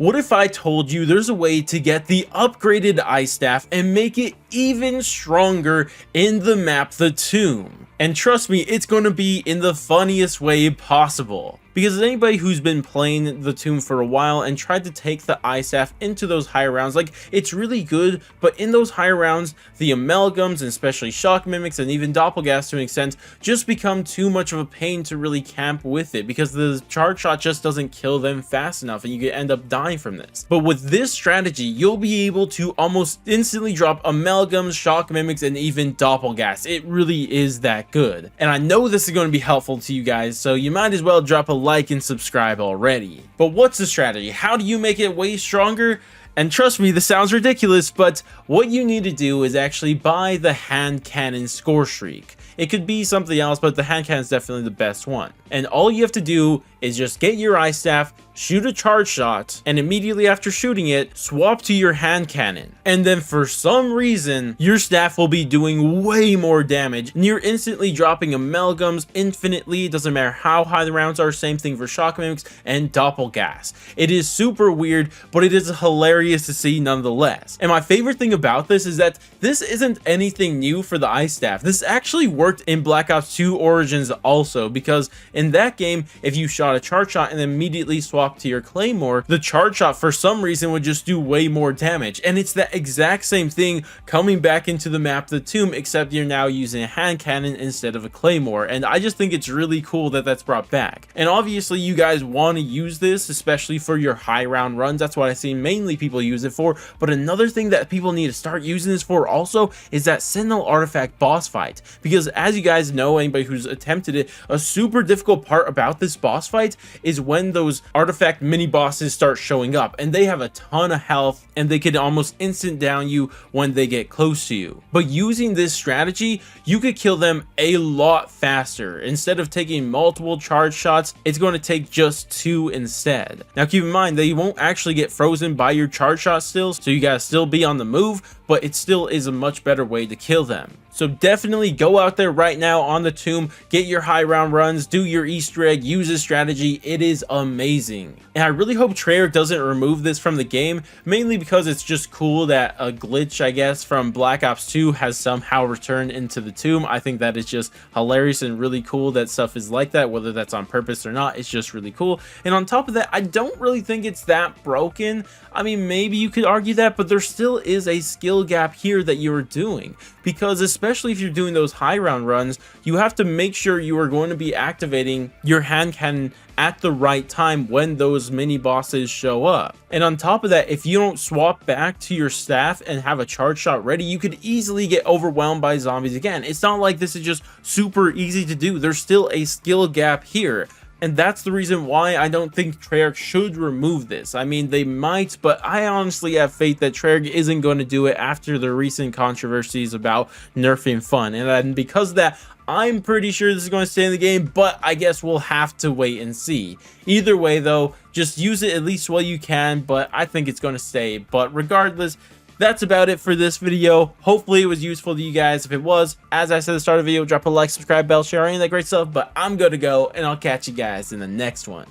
What if I told you there's a way to get the upgraded ice staff and make it even stronger in the map The Tomb? And trust me, it's going to be in the funniest way possible. Because as anybody who's been playing The Tomb for a while and tried to take the ice staff into those higher rounds, like, it's really good, but in those higher rounds, the amalgams and especially shock mimics and even doppelgas to an extent just become too much of a pain to really camp with it, because the charge shot just doesn't kill them fast enough and you could end up dying from this. But with this strategy, you'll be able to almost instantly drop amalgams, shock mimics, and even doppelgas. It really is that good. And I know this is going to be helpful to you guys, so you might as well drop a like and subscribe already. But what's the strategy? How do you make it way stronger? And trust me, this sounds ridiculous, but what you need to do is actually buy the hand cannon score streak. It could be something else, but the hand cannon is definitely the best one. And all you have to do is just get your ice staff, shoot a charge shot, and immediately after shooting it, swap to your hand cannon. And then for some reason, your staff will be doing way more damage, and you're instantly dropping amalgams infinitely. It doesn't matter how high the rounds are. Same thing for shock mimics and doppelgas. It is super weird, but it is hilarious to see nonetheless. And my favorite thing about this is that this isn't anything new for the ice staff. This actually worked in Black Ops 2 Origins also, because in that game, if you shot a charge shot and then immediately swap to your claymore, the charge shot for some reason would just do way more damage. And it's that exact same thing coming back into the map The Tomb, except you're now using a hand cannon instead of a claymore. And I just think it's really cool that that's brought back. And obviously you guys want to use this, especially for your high round runs. That's what I see mainly people use it for. But another thing that people need to start using this for also is that Sentinel artifact boss fight, because as you guys know, anybody who's attempted it, a super difficult part about this boss fight is when those artifact mini bosses start showing up, and they have a ton of health and they can almost instant down you when they get close to you. But using this strategy, you could kill them a lot faster. Instead of taking multiple charge shots, it's going to take just 2 instead. Now keep in mind, they won't actually get frozen by your charge shot still, so you gotta still be on the move, but it still is a much better way to kill them. So definitely go out there right now on The Tomb, get your high round runs, do your Easter egg, use this strategy. It is amazing. And I really hope Treyarch doesn't remove this from the game, mainly because it's just cool that a glitch, I guess, from Black Ops 2 has somehow returned into The Tomb. I think that is just hilarious and really cool that stuff is like that, whether that's on purpose or not. It's just really cool. And on top of that, I don't really think it's that broken. I mean, maybe you could argue that, but there still is a skill gap here that you're doing, because especially if you're doing those high round runs, you have to make sure you are going to be activating your hand cannon at the right time when those mini bosses show up. And on top of that, if you don't swap back to your staff and have a charge shot ready, you could easily get overwhelmed by zombies again. It's not like this is just super easy to do. There's still a skill gap here. And that's the reason why I don't think Treyarch should remove this. I mean, they might, but I honestly have faith that Treyarch isn't going to do it after the recent controversies about nerfing fun. And because of that, I'm pretty sure this is going to stay in the game, but I guess we'll have to wait and see. Either way, though, just use it at least while you can, but I think it's going to stay. But regardless, that's about it for this video. Hopefully it was useful to you guys. If it was, as I said at the start of the video, drop a like, subscribe, bell, share, any of that great stuff. But I'm good to go, and I'll catch you guys in the next one.